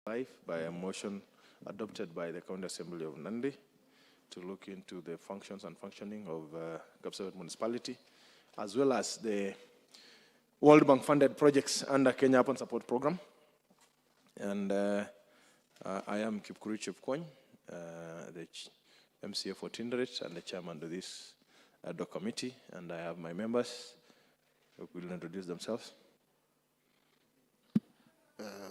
by a motion adopted by the County Assembly of Nandi to look into the functions and functioning of Kapsabet municipality, as well as the World Bank funded projects under Kenya Urban Support Program. And I am Kipkuru Chepkwony, the MCA for Tinderet and the chairman of this Ad-Hoc Committee, and I have my members who will introduce themselves.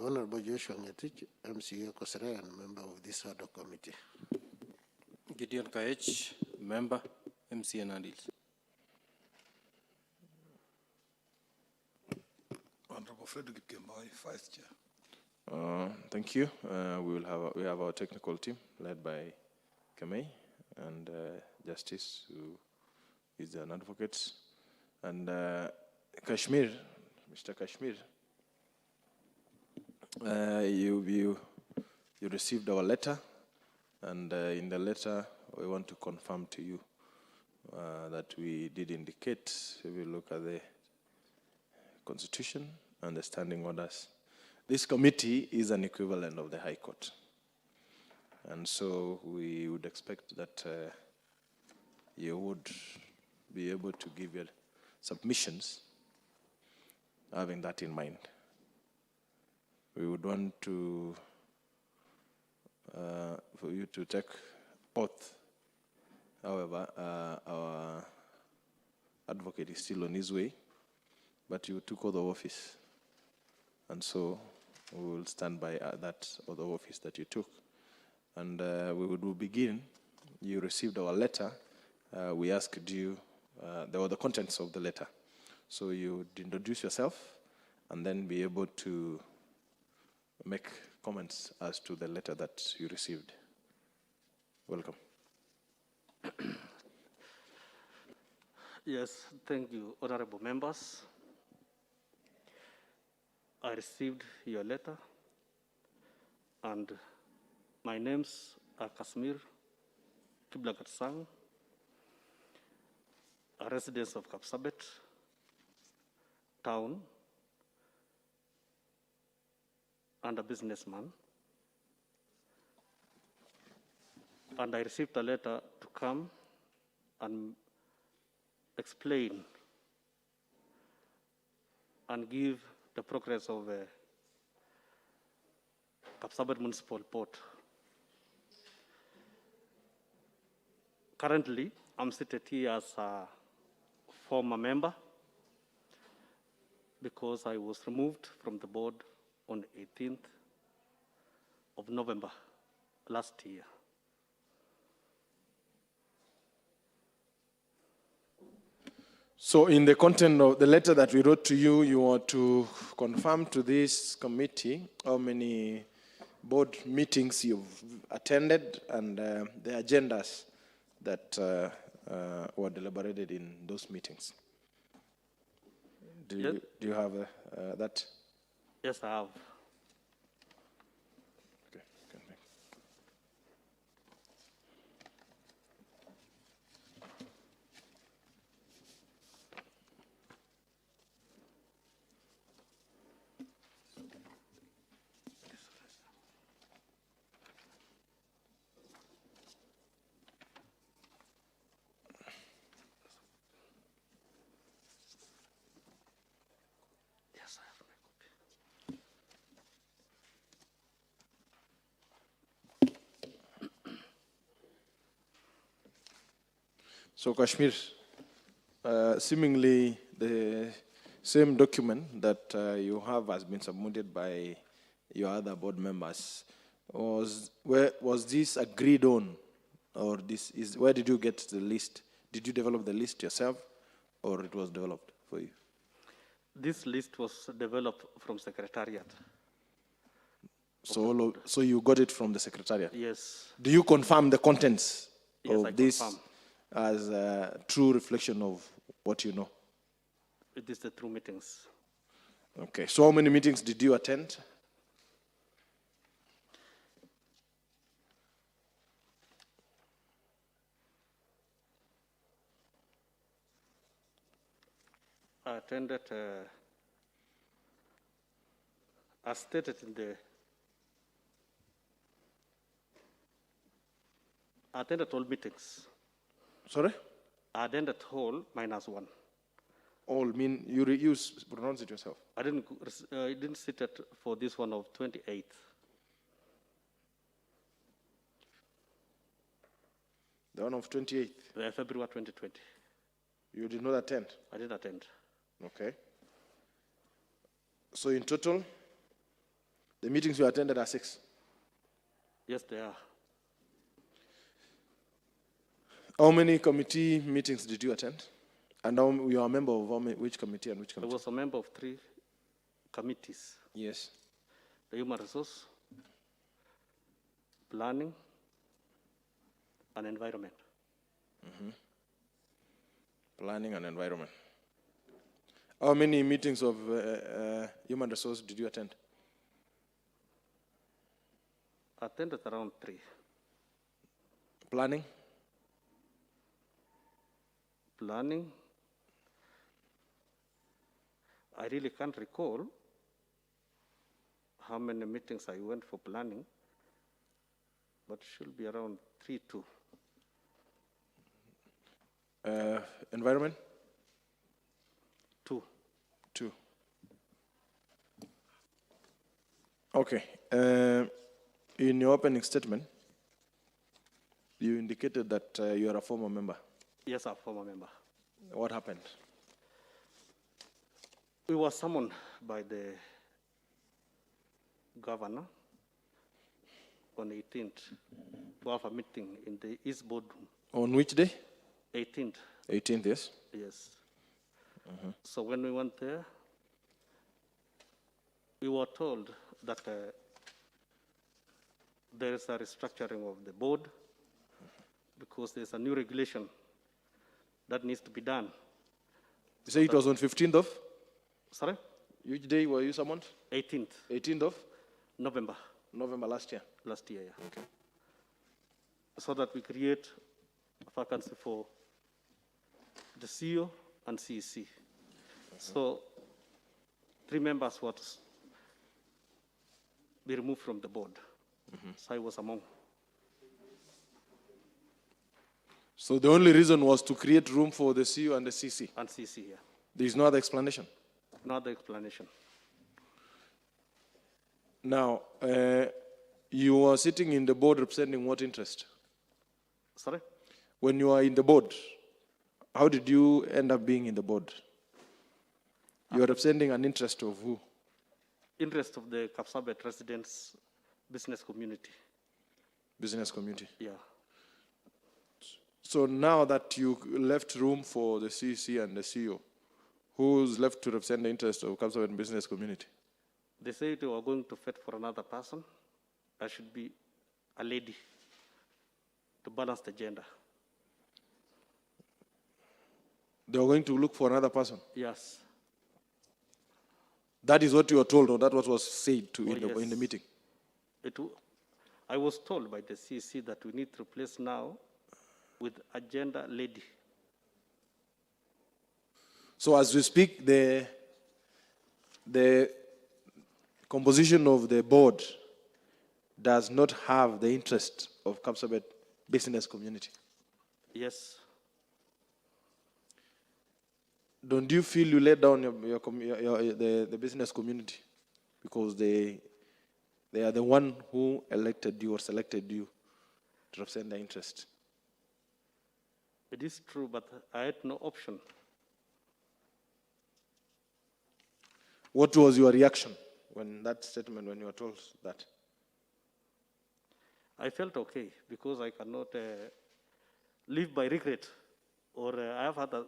Honorable Joshua Ngetich, MCA Kosere and member of this Ad-Hoc Committee. Gideon Kaech, member, MCA Nandi. Honorable Frederick Gemboy, Vice Chair. Thank you. We have our technical team led by Kamei and Justice, who is an advocate, and Kashmir, Mr. Kashmir. You received our letter, and in the letter we want to confirm to you that we did indicate, if we look at the Constitution and the standing orders, this committee is an equivalent of the High Court. And so we would expect that you would be able to give your submissions having that in mind. We would want to, for you to take oath. However, our advocate is still on his way, but you took oath of office. And so we will stand by that oath of office that you took. And we will begin. You received our letter. We asked you, there were the contents of the letter. So you would introduce yourself and then be able to make comments as to the letter that you received. Welcome. Yes, thank you, honorable members. I received your letter, and my names are Kashmir Kiblagatsang, a resident of Kapsabet town, and a businessman. And I received a letter to come and explain and give the progress of Kapsabet Municipal Port. Currently, I'm seated here as a former member because I was removed from the board on 18th of November last year. So in the content of the letter that we wrote to you, you want to confirm to this committee how many board meetings you've attended and the agendas that were deliberated in those meetings. Do you have that? Yes, I have. Okay. Yes, I have my copy. So Kashmir, seemingly the same document that you have has been submitted by your other board members. Was this agreed on, or where did you get the list? Did you develop the list yourself, or it was developed for you? This list was developed from Secretariat. So you got it from the Secretariat? Yes. Do you confirm the contents of this confirm. as a true reflection of what you know? It is the true meetings. Okay, so how many meetings did you attend? I attended, as stated in the I attended all meetings. Sorry? I attended all minus one. All mean you pronounce it yourself. I didn't sit at for this one of 28th. The one of 28th. February 2020. You did not attend. I didn't attend. Okay. So in total, the meetings you attended are 6. Yes, they are. How many committee meetings did you attend? And you are a member of which committee and which I committee? was a member of 3 committees. Yes. The Human Resource, Planning, and Environment. Planning and environment. How many meetings of human resource did you attend? I attended around 3. Planning? Planning, I really can't recall how many meetings I went for planning, but should be around 3, 2. Environment? 2. 2. Okay. In your opening statement, you indicated that you are a former member. Yes, I'm a former member. What happened? We were summoned by the governor on 18th to have a meeting in the East Boardroom. On which day? 18th, 18th, yes. yes. So when we went there, we were told that there is a restructuring of the board because there's a new regulation that needs to be done. You say it was on 15th of? Sorry? Which day were you summoned? 18th 18th of November November last year. last year, yeah. Okay. So that we create a vacancy for the CEO and CEC. So 3 members were to be removed from the board. So I was among. So the only reason was to create room for the CEO and the CC. And CEC, yeah. There is no other explanation. No other explanation. Now, you are sitting in the board representing what interest? Sorry? When you are in the board, how did you end up being in the board? You are representing an interest of who? Interest of the Kapsabet residents business community. Business community. Yeah. So now that you left room for the CC and the CEO, who's left to represent the interest of Kapsabet business community? They say they were going to fit for another person. I should be a lady to balance the gender. They are going to look for another person. Yes. That is what you were told, or that was said to Oh, in the meeting? I was told by the CC that we need to replace now with a gender lady. So as we speak, the composition of the board does not have the interest of Kapsabet business community. Yes. Don't you feel you let down the business community because they are the one who elected you or selected you to represent their interest? It is true, but I had no option. What was your reaction when you were told that? I felt okay because I cannot live by regret, or I have other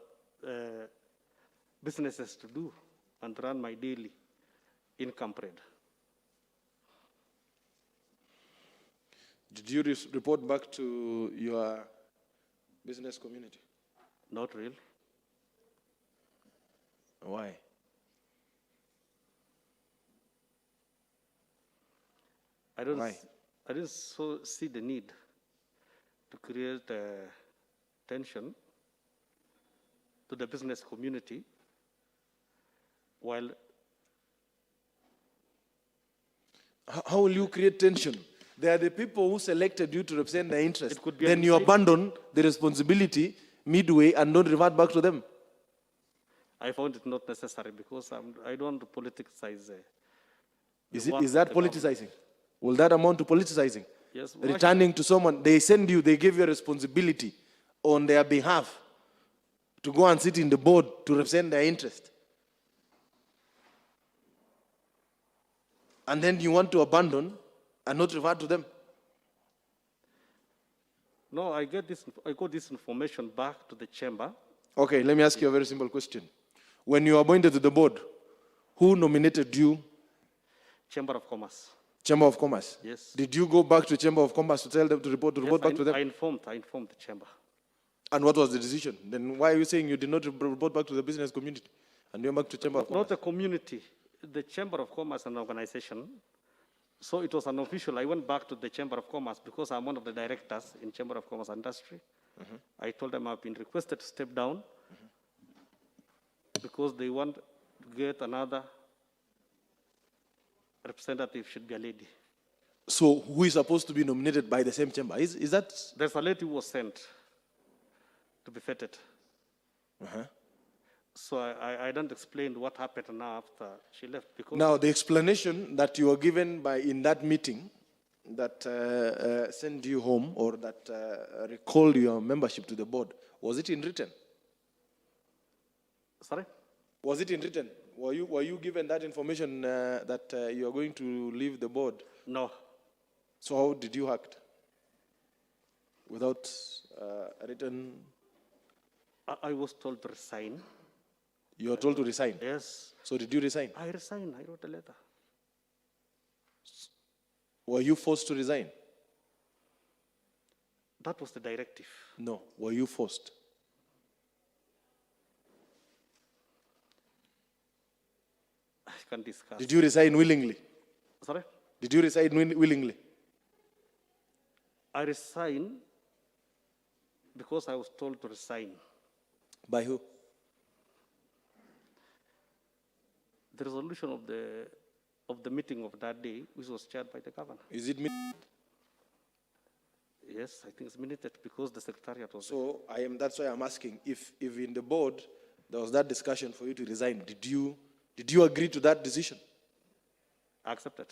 businesses to do and run my daily income bread. Did you report back to your business community? Not really. Why? I didn't see the need to create tension to the business community while How will you create tension? They are the people who selected you to represent their interest. It could be a Then you mistake. abandon the responsibility midway and don't revert back to them. I found it not necessary because I don't want to politicize. Is that politicizing? Will that amount to politicizing? Yes. Returning to someone, they send you, they give you a responsibility on their behalf to go and sit in the board to represent their interest. And then you want to abandon and not revert to them. No, I got this information back to the chamber. Okay, let me ask you a very simple question. When you were appointed to the board, who nominated you? Chamber of Commerce. Chamber of Commerce? Yes. Did you go back to Chamber of Commerce to tell them to report back to them? I informed the chamber. And what was the decision? Then why are you saying you did not report back to the business community and you went back to Chamber of Commerce? Not the community, the Chamber of Commerce and organization. So it was unofficial. I went back to the Chamber of Commerce because I'm one of the directors in Chamber of Commerce Industry. I told them I've been requested to step down because they want to get another representative, should be a lady. So who is supposed to be nominated by the same chamber? Is that? There's a lady who was sent to be vetted. So I don't explain what happened now after she left. Because Now, the explanation that you were given by in that meeting that sent you home or that recalled your membership to the board, was it in written? Sorry? Was it in written? Were you given that information that you are going to leave the board? No. So how did you act? Without a written... I was told to resign. You were told to resign? Yes. So did you resign? I resigned. I wrote a letter. Were you forced to resign? That was the directive. No. Were you forced? I can't discuss. Did you resign willingly? Sorry? Did you resign willingly? I resigned because I was told to resign. By who? The resolution of the meeting of that day, which was chaired by the governor. Is it me? Yes, I think it's minuted because the secretariat was So that's why I'm asking, if in the board there was that discussion for you to resign, did you agree to that decision? accepted.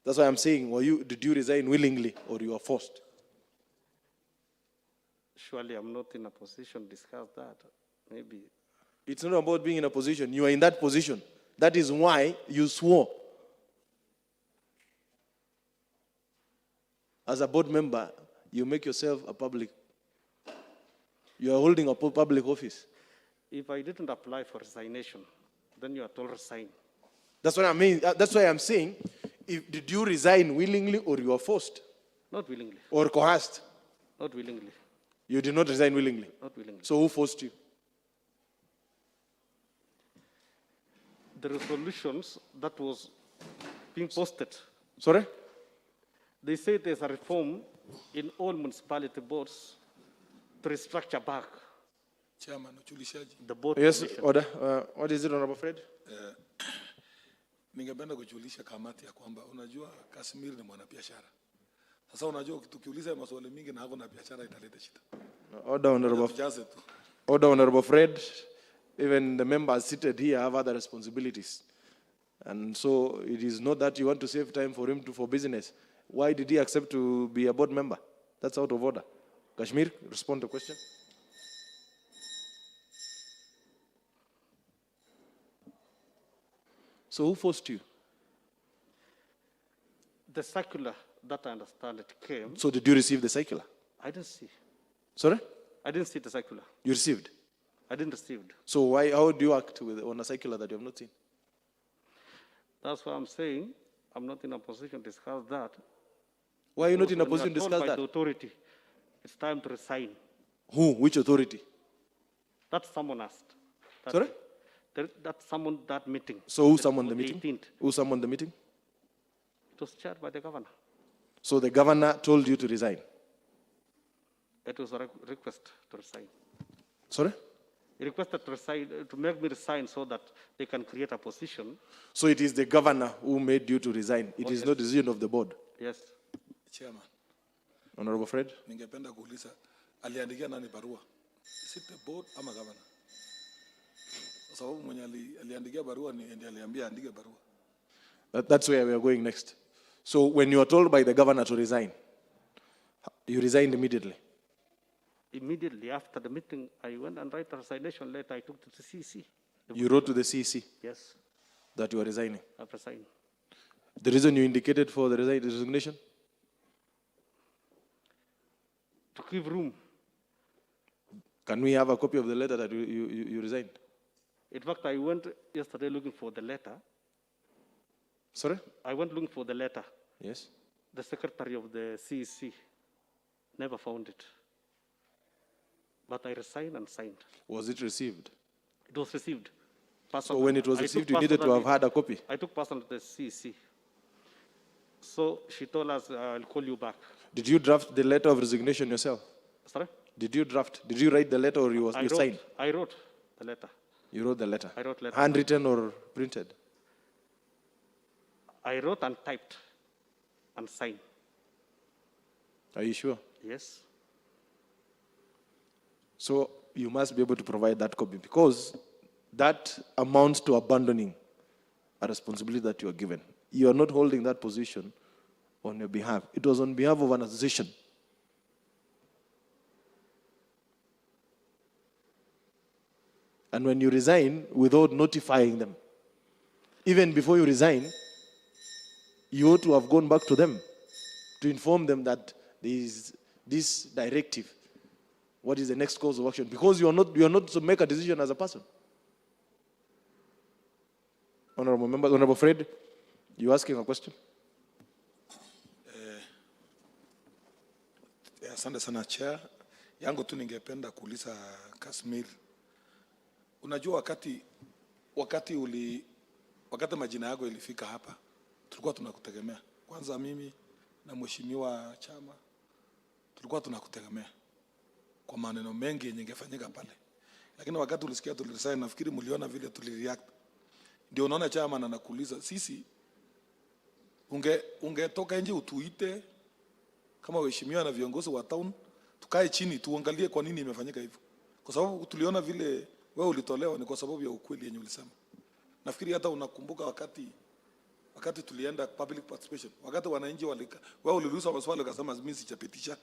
That's why I'm saying, did you resign willingly or you were forced? Surely I'm not in a position to discuss that. Maybe. It's not about being in a position. You are in that position. That is why you swore. As a board member, you make yourself a public. You are holding a public office. If I didn't apply for resignation, then you are told resign. That's what I mean. That's why I'm saying, did you resign willingly or you were forced? Not willingly. Or coerced? Not willingly. You did not resign willingly? Not willingly. So who forced you? The resolutions that was being posted, Sorry? they say there's a reform in all municipality boards to restructure back Chairman, ujulishaji. the board Yes, position. order. What is it, Honorable Fred? Ningependa kujulisha kamati ya kwamba unajua Kashmir ni mwanabiashara. Sasa unajua tukiuliza maswali mingi na hapo na biashara italeta shida. Order, Honorable. Tujaze tu. Order, Honorable Fred. Even the members seated here have other responsibilities. And so it is not that you want to save time for him for business. Why did he accept to be a board member? That's out of order. Kashmir, respond to the question. So who forced you? The circular that I understand it came, So did you receive the circular? I didn't see. Sorry? I didn't see the circular. You received? I didn't receive it. So how do you act on a circular that you have not seen? That's why I'm saying I'm not in a position to discuss that. Why are you not in a When we are position to told discuss by that? the authority, it's time to resign. Who? Which authority? That someone asked. Sorry? That someone, that meeting. So who That summoned the was meeting? 18th. Who summoned the meeting? It was chaired by the governor. So the governor told you to resign. It was a request to resign. Sorry? He requested to resign, to make me resign so that they can create a position. So it is the governor who made you to resign. It is yes. not the decision of the board. Yes. Chairman, Honorable Fred. ningependa kuuliza aliandikia nani barua? Is it the board ama governor? Kwa sababu mwenye aliandikia barua ndiye aliambia andike barua. That's where we are going next. So when you are told by the governor to resign, you resigned immediately. Immediately after the meeting, I went and write a resignation letter. I took to the CC. You wrote to the CC Yes, that you are resigning. I've resigned. The reason you indicated for the resignation? To give room. Can we have a copy of the letter that you resigned? In fact, I went yesterday looking for the letter. Sorry? I went looking for the letter. Yes. The secretary of the CEC never found it. But I resigned and signed. Was it received? It was received. So when it was received, you needed to have had a copy? I took personal to the CEC. So she told us, I'll call you back. Did you draft the letter of resignation yourself? Sorry? Did you write the letter or you signed? I wrote the letter. You wrote the letter? I wrote letter. Handwritten or printed? I wrote and typed and signed. Are you sure? Yes. So you must be able to provide that copy because that amounts to abandoning a responsibility that you are given. You are not holding that position on your behalf. It was on behalf of an association. And when you resign without notifying them, even before you resign, you ought to have gone back to them to inform them that there is this directive. What is the next course of action? Because you are not to make a decision as a person. Honorable member, Honorable Fred, you asking a question? Asante sana chair. Yangu tu ningependa kuuliza Kasmir. Unajua wakati majina yako ilifika hapa, tulikuwa tunakutegemea. Kwanza mimi na mheshimiwa chama tulikuwa tunakutegemea kwa maneno mengi yenye ingefanyika pale. Lakini wakati ulisikia tuliresign, nafikiri mliona vile tulireact. Ndio unaona chama na nakuuliza sisi ungetoka nje utuite kama waheshimiwa na viongozi wa town, tukae chini tuangalie kwa nini imefanyika hivyo. Kwa sababu tuliona vile wewe ulitolewa ni kwa sababu ya ukweli yenye ulisema. Nafikiri hata unakumbuka wakati tulienda public participation, wakati wananchi wewe uliuliza maswali ukasema mimi sichapitisha.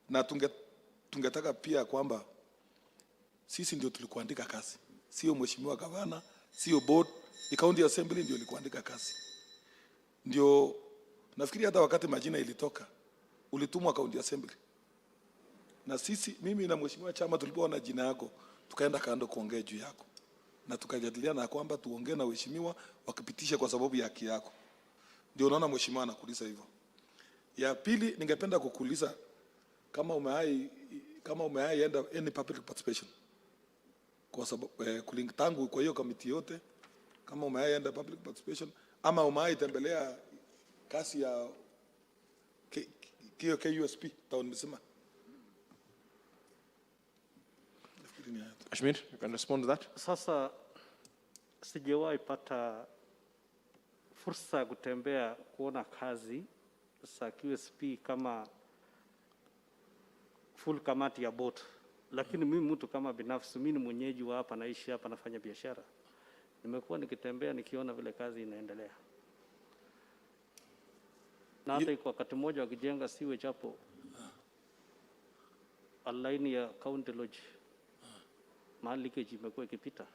Na tungetaka pia kwamba sisi ndio tulikuandika kazi. Sio mheshimiwa gavana, sio board, ni county assembly ndio ilikuandika kazi. Ndio nafikiri hata wakati majina ilitoka ulitumwa county assembly. Na sisi mimi na mheshimiwa chama tulipoona jina yako tukaenda kando kuongea juu yako. Na tukajadiliana kwamba tuongee na waheshimiwa wakipitisha kwa sababu ya haki yako. Ndio unaona mheshimiwa anakuuliza hivyo. Ya pili ningependa kukuuliza kama umewahi enda any public participation. Kwa sababu tangu kwa hiyo committee yote kama umewahi enda public participation ama umewahi tembelea kasi ya KUSP town mzima. Ashmir, you can respond to that. Sasa sijawahi pata fursa ya kutembea kuona kazi za QSP kama full kamati ya board. Lakini mimi mtu kama binafsi, mimi ni mwenyeji wa hapa, naishi hapa, nafanya biashara. Nimekuwa nikitembea nikiona vile kazi inaendelea. Na hata kwa wakati mmoja wakijenga sewage hapo line ya county lodge, mahali leakage imekuwa ikipita.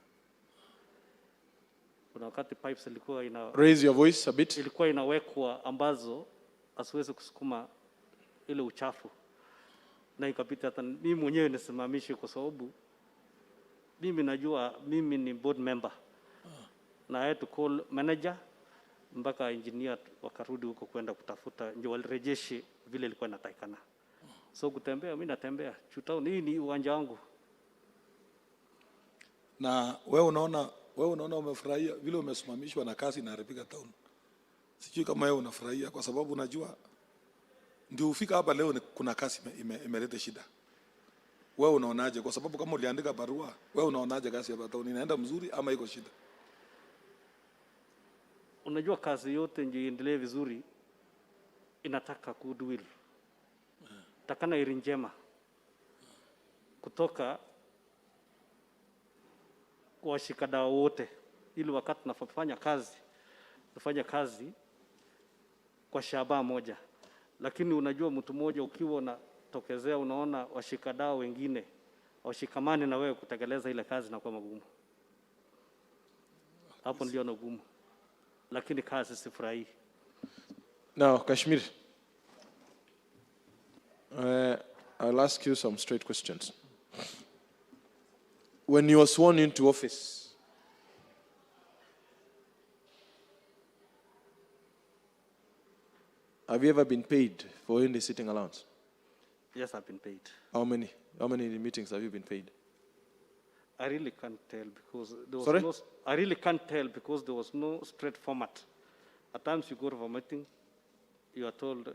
Kuna wakati pipes ilikuwa raise your voice a bit, ilikuwa inawekwa ambazo asiwezi kusukuma ile uchafu, na ikapita hata mimi mwenyewe nisimamishe, kwa sababu mimi najua mimi ni board member na I had to call manager mpaka engineer wakarudi huko kwenda kutafuta ndio walirejeshe vile ilikuwa inatakikana. So kutembea, mimi natembea chutao, hii ni uwanja wangu. Na wewe unaona umefurahia vile umesimamishwa na kazi inaharibika town. Sijui kama wewe unafurahia kwa sababu unajua ndio ufika hapa leo kuna kazi imeleta shida. Wewe unaonaje? Kwa sababu kama uliandika barua, wewe unaonaje kazi hapa town inaenda mzuri ama iko shida? Unajua kazi yote ndio iendelee vizuri, inataka goodwill, takana iri njema kutoka kwa washikadau wote, ili wakati tunafanya kazi tufanye kazi kwa shabaha moja. Lakini unajua mtu mmoja ukiwa unatokezea unaona washikadau wengine washikamani na wewe kutekeleza ile kazi na kwa magumu, hapo ndio na gumu, lakini kazi sifurahi. Now, Kashmir, I'll ask you some straight questions. When you were sworn into office, have you ever been paid for any sitting allowance? Yes, I've been paid. How many? How many meetings have you been paid? I really can't tell because there was Sorry? no. I really can't tell because there was no straight format. At times you go to a meeting, you are told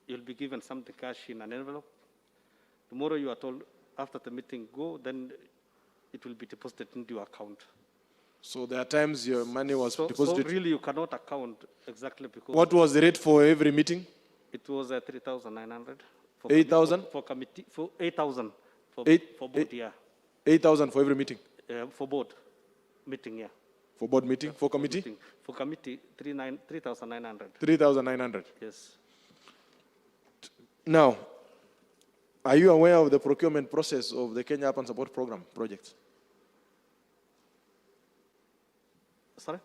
you'll be given something cash in an envelope. Tomorrow you are told after the meeting go, then it will be deposited into your account. So there are times your money was So deposited. really you cannot account exactly because What was the rate for every meeting? it was 3,900. 8,000? For committee, for 8,000 for board, yeah. 8,000 for every meeting? For board meeting, yeah. For board meeting? For committee? Meeting. For committee, 3,900. 3,900. Yes. Now, are you aware of the procurement process of the Kenya Urban Support Program projects? Sorry?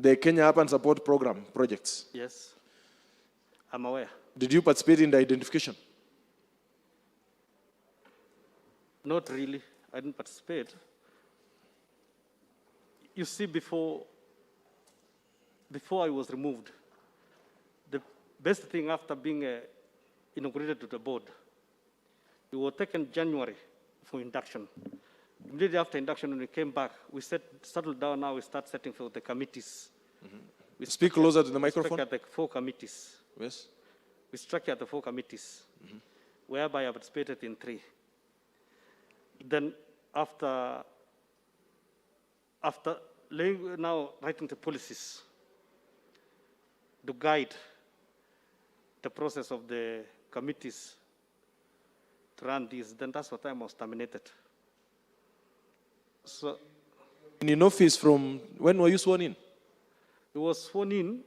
The Kenya Urban Support Program projects. Yes. I'm aware. Did you participate in the identification? Not really. I didn't participate. You see, before I was removed, the best thing after being inaugurated to the board, we were taken January for induction. Immediately after induction, when we came back, we settled down now, we start setting for the committees. We Speak closer to the microphone. We struck at the 4 committees. Yes. We structured the 4 committees, whereby I participated in 3. Then after now writing the policies to guide the process of the committees to run this, then that's what I was terminated. So In office from, when were you sworn in? it was sworn in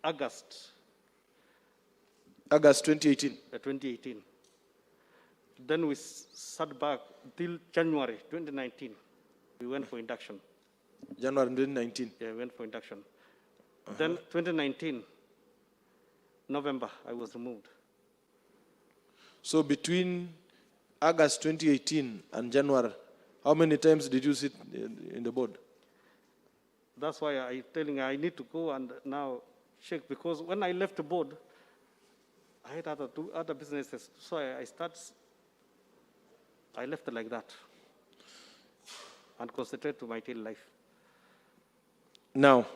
August August 2018. 2018. Then we sat back till January 2019. We went for induction. January 2019. Yeah, we went for induction. Then 2019, November, I was removed. So between August 2018 and January, how many times did you sit in the board? That's why I'm telling you, I need to go and now check, because when I left the board, I had other businesses, so I left it like that and concentrated to my daily life. Now,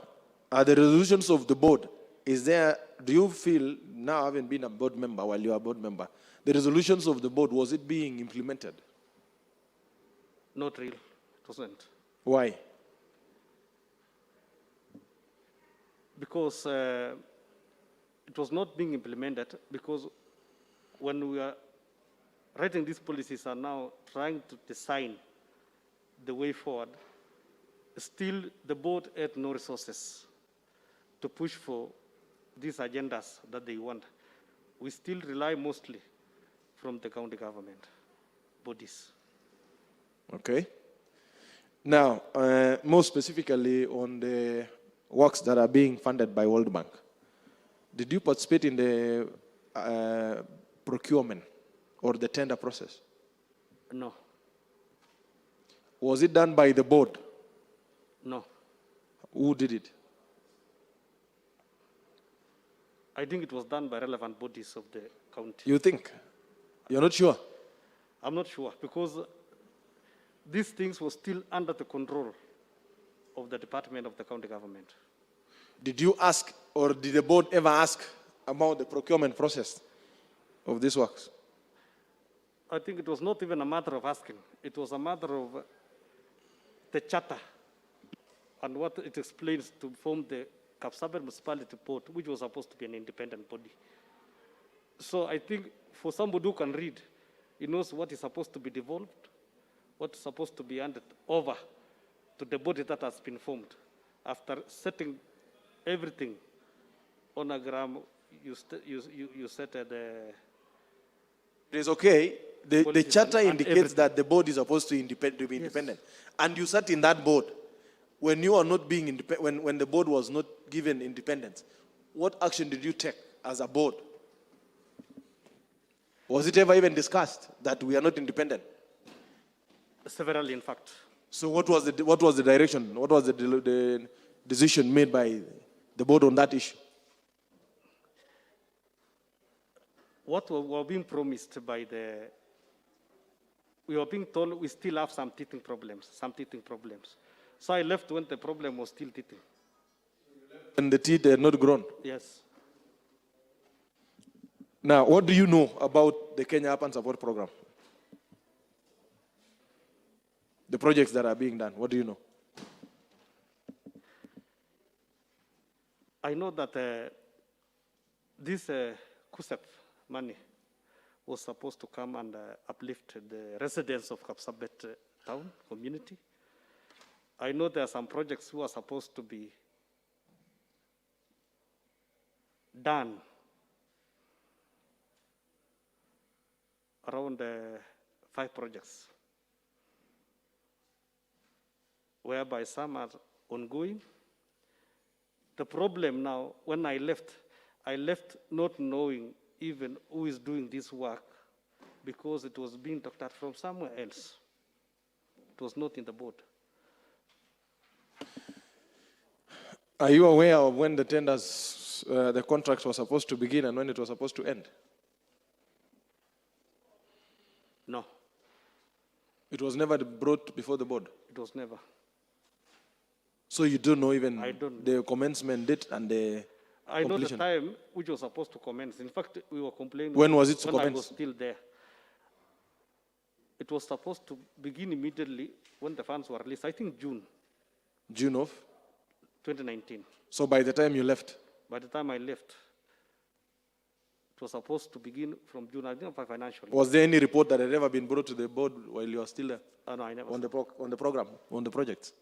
are the resolutions of the board, do you feel, now having been a board member while you are a board member, the resolutions of the board, was it being implemented? Not real, it wasn't. Why? Because it was not being implemented, because when we are writing these policies and now trying to design the way forward, still the board had no resources to push for these agendas that they want. We still rely mostly from the county government bodies. Okay. Now, more specifically on the works that are being funded by World Bank, did you participate in the procurement or the tender process? No. Was it done by the board? No. Who did it? I think it was done by relevant bodies of the county. You think? You're not sure? I'm not sure, because these things were still under the control of the department of the county government. Did you ask, or did the board ever ask about the procurement process of these works? I think it was not even a matter of asking. It was a matter of the charter and what it explains to form the Kapsabet Municipality Board, which was supposed to be an independent body. So I think for somebody who can read, he knows what is supposed to be devolved, what is supposed to be handed over to the body that has been formed. After setting everything on a gram, you set the... It is okay. The charter and indicates everything. that the board is supposed to be independent. And you sat in that board when you are not being independent, when the board was not given independence. What action did you take as a board? Was it ever even discussed that we are not independent? Several, in fact. So what was the direction? What was the decision made by the board on that issue? What we were being promised by we were being told we still have some teething problems. So I left when the problem was still teething. And the teeth had not grown? Yes. Now, what do you know about the Kenya Urban Support Program? The projects that are being done, what do you know? I know that this KUSEP money was supposed to come and uplift the residents of Kapsabet town community. I know there are some projects who are supposed to be done around 5 projects, whereby some are ongoing. The problem now, when I left not knowing even who is doing this work, because it was being doctored from somewhere else. It was not in the board. Are you aware of when the tenders, the contracts were supposed to begin and when it was supposed to end? No, It was never brought before the board? it was never. So you don't know even I don't the commencement date and the I know the completion? time which was supposed to commence. In fact, we were complaining. When was it to when I commence? was still there. It was supposed to begin immediately when the funds were released. I think June June of? 2019. So by the time you left? By the time I left, it was supposed to begin from June. I didn't know financially. Was there any report that had ever been brought to the board while you were still there? No, I never On saw. the program, on the projects?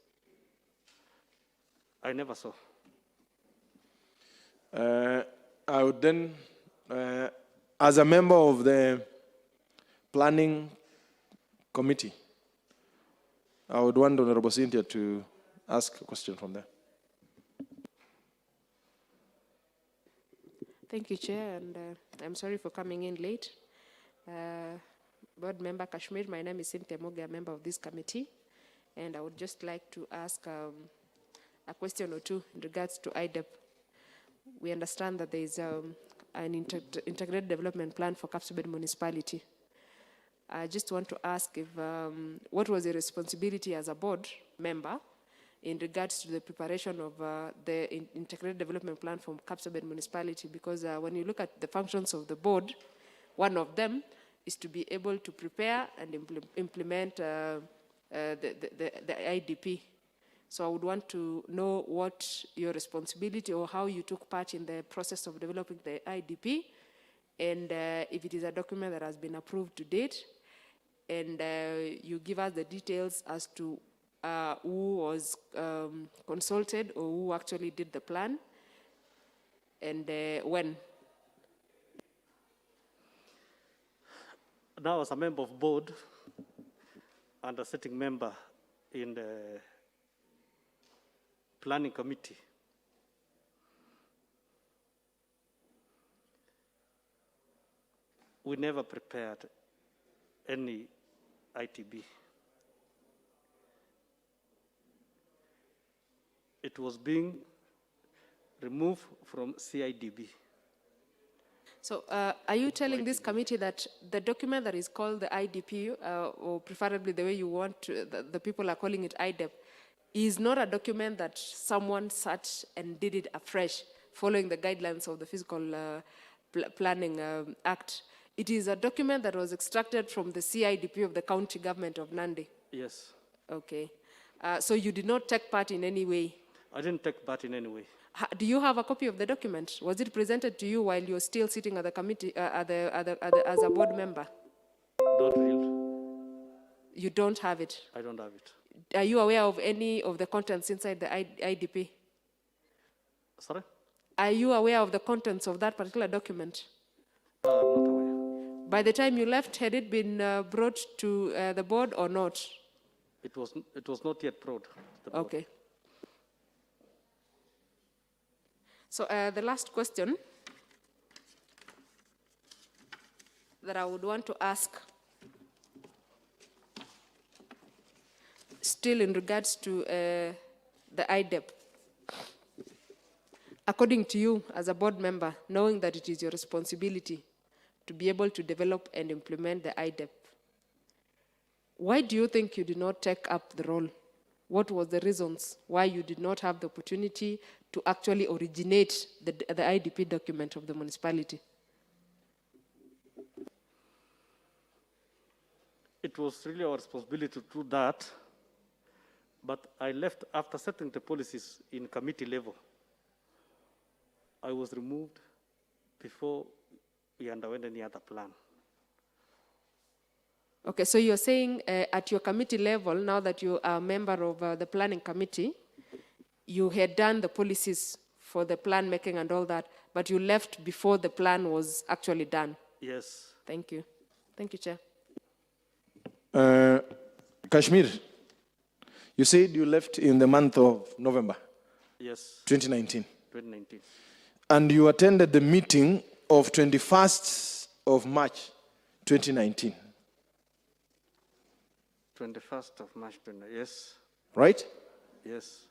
I never saw. I would then, as a member of the planning committee, I would want Honorable Cynthia to ask a question from there. Thank you, Chair, and I'm sorry for coming in late. Board Member Kashmir, my name is Cynthia Moga, a member of this committee, and I would just like to ask a question or two in regards to IDEP. We understand that there is an integrated development plan for Kapsabet municipality. I just want to ask if what was your responsibility as a board member in regards to the preparation of the integrated development plan for Kapsabet municipality? Because when you look at the functions of the board, one of them is to be able to prepare and implement the IDP. So I would want to know what your responsibility or how you took part in the process of developing the IDP, and if it is a document that has been approved to date, and you give us the details as to who was consulted or who actually did the plan, and when. Now, as a member of board and a sitting member in the planning committee, we never prepared any ITB. It was being removed from CIDB. So are you telling this committee that the document that is called the IDP, or preferably the way you want to, the people are calling it IDEP, is not a document that someone sat and did it afresh, following the guidelines of the Physical Planning Act? It is a document that was extracted from the CIDP of the county government of Nandi? Yes. Okay. So you did not take part in any way? I didn't take part in any way. Do you have a copy of the document? Was it presented to you while you're still sitting at the committee, as a board member? Not real. You don't have it. I don't have it. Are you aware of any of the contents inside the IDP? Sorry? Are you aware of the contents of that particular document? I'm not aware. By the time you left, had it been brought to the board or not? It was not yet brought to the board. Okay. So the last question that I would want to ask, still in regards to the IDEP. According to you, as a board member, knowing that it is your responsibility to be able to develop and implement the IDEP, why do you think you did not take up the role? What was the reasons why you did not have the opportunity to actually originate the IDP document of the municipality? It was really our responsibility to do that, but I left after setting the policies in committee level. I was removed before we underwent any other plan. Okay, so you're saying at your committee level, now that you are a member of the planning committee, you had done the policies for the plan making and all that, but you left before the plan was actually done. Yes. Thank you. Thank you, Chair. Kashmir, you said you left in the month of November Yes. 2019. 2019. And you attended the meeting of 21st of March 2019. 21st of March, yes. Right? Yes.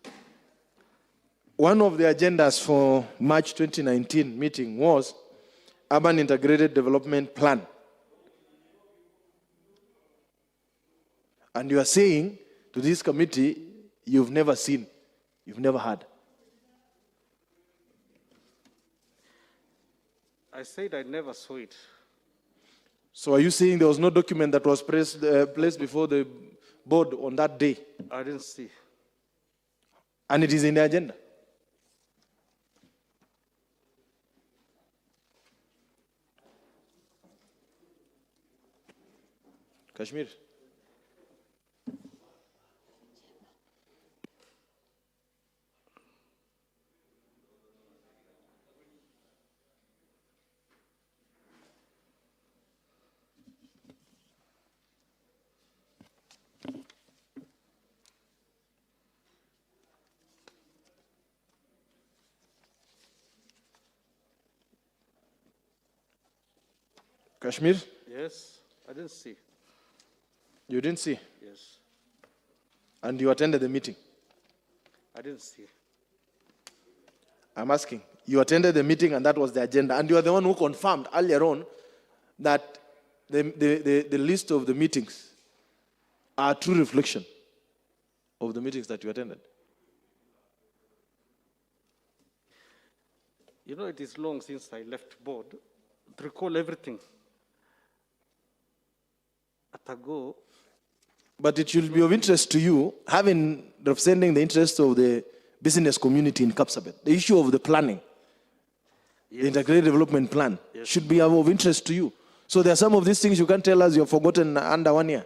One of the agendas for March 2019 meeting was Urban Integrated Development Plan. And you are saying to this committee, you've never seen, you've never heard. I said I never saw it. So are you saying there was no document that was placed before the board on that day? I didn't see. And it is in the agenda? Kashmir. Kashmir, Yes, I didn't see. you didn't see, Yes, and you attended the meeting. I didn't see. I'm asking, you attended the meeting and that was the agenda, and you are the one who confirmed earlier on that the list of the meetings are a true reflection of the meetings that you attended. You know, it is long since I left board. To recall everything. At a go, But it should be of interest to you, having representing the interests of the business community in Kapsabet, the issue of the planning, the integrated development plan, should be of interest to you. So there are some of these things you can't tell us you've forgotten under 1 year.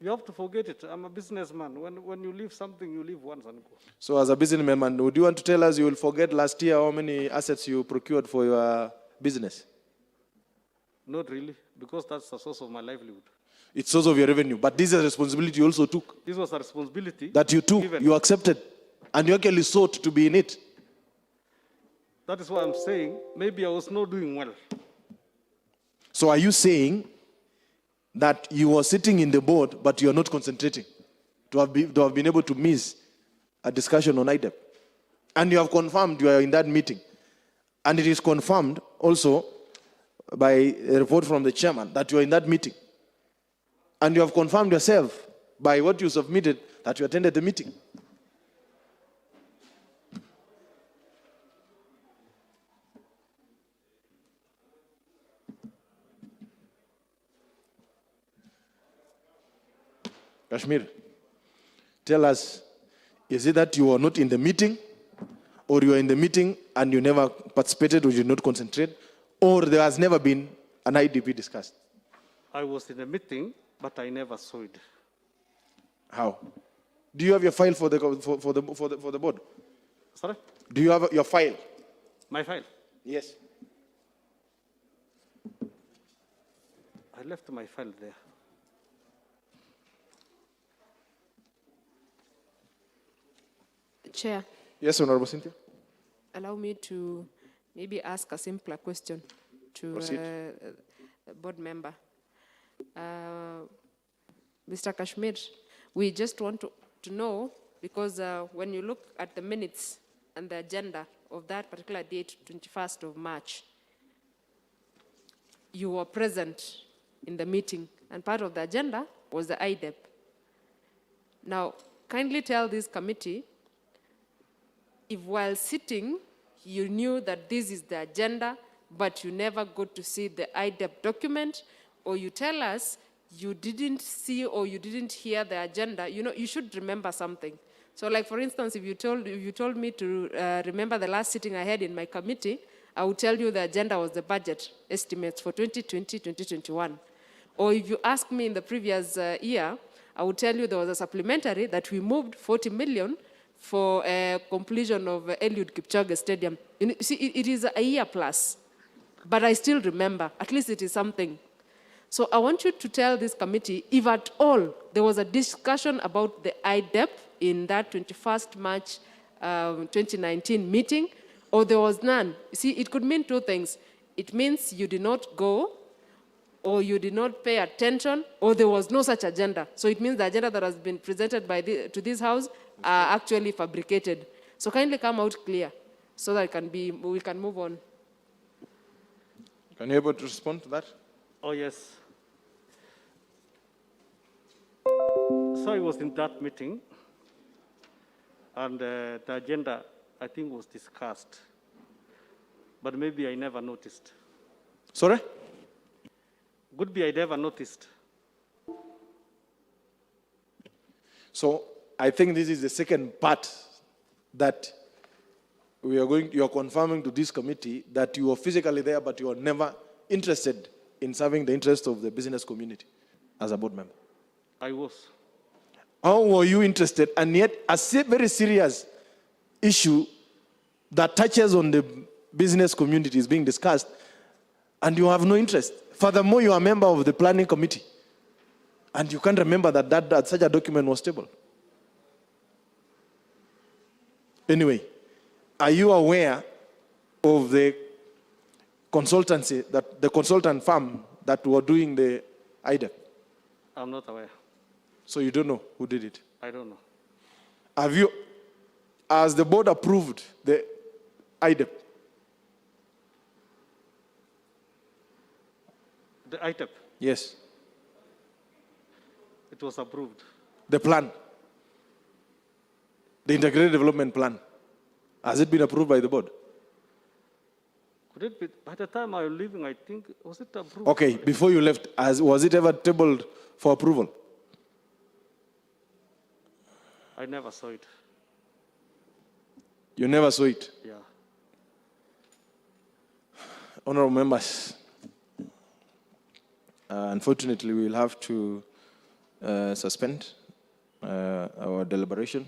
you have to forget it. I'm a businessman. When you leave something, you leave once and go. So as a businessman, would you want to tell us you will forget last year how many assets you procured for your business? Not really, because that's the source of my livelihood. It's source of your revenue. But this is a responsibility you also took. This was a responsibility. That you took, given. you accepted, and you actually sought to be in it. That is why I'm saying maybe I was not doing well. So are you saying that you were sitting in the board, but you are not concentrating to have been able to miss a discussion on IDEP? And you have confirmed you are in that meeting. And it is confirmed also by a report from the chairman that you are in that meeting. And you have confirmed yourself by what you submitted that you attended the meeting. Kashmir, tell us, is it that you were not in the meeting, or you are in the meeting and you never participated or you did not concentrate, or there has never been an IDP discussed? I was in a meeting, but I never saw it. How? Do you have your file for the board? Sorry? Do you have your file? My file? Yes. I left my file there. Chair, Yes, Honorable Cynthia. allow me to maybe ask a simpler question to Proceed. a board member. Mr. Kashmir, we just want to know, because when you look at the minutes and the agenda of that particular date, 21st of March, you were present in the meeting, and part of the agenda was the IDEP. Now, kindly tell this committee, if while sitting, you knew that this is the agenda, but you never got to see the IDEP document, or you tell us you didn't see or you didn't hear the agenda, you know, you should remember something. So like, for instance, if you told me to remember the last sitting I had in my committee, I would tell you the agenda was the budget estimates for 2020, 2021. Or if you ask me in the previous year, I would tell you there was a supplementary that we moved 40 million for completion of Eliud Kipchoge Stadium. You know, see, it is a year plus, but I still remember. At least it is something. So I want you to tell this committee, if at all there was a discussion about the IDEP in that 21st March 2019 meeting, or there was none. See, it could mean two things. It means you did not go, or you did not pay attention, or there was no such agenda. So it means the agenda that has been presented to this House are actually fabricated. So kindly come out clear so that we can move on. Can you able to respond to that? Oh, yes. So I was in that meeting, and the agenda, I think, was discussed, but maybe I never noticed. Sorry? Could be I never noticed. So I think this is the second part that you are confirming to this committee that you were physically there, but you were never interested in serving the interest of the business community as a board member. I was. How were you interested? And yet a very serious issue that touches on the business community is being discussed, and you have no interest. Furthermore, you are a member of the planning committee, and you can't remember that such a document was tabled. Anyway, are you aware of the consultancy, that the consultant firm that were doing the IDEP? I'm not aware. So you don't know who did it? I don't know. Have you, as the board approved the IDEP? The ITEP, Yes. it was approved. The plan, the integrated development plan, has it been approved by the board? Could it be, by the time I was leaving, I think, was it approved? Okay, before you left, was it ever tabled for approval? I never saw it. You never saw it? Yeah. Honorable members, unfortunately, we will have to suspend our deliberation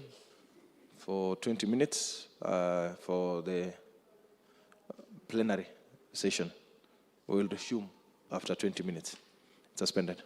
for 20 minutes for the plenary session. We will resume after 20 minutes. Suspended.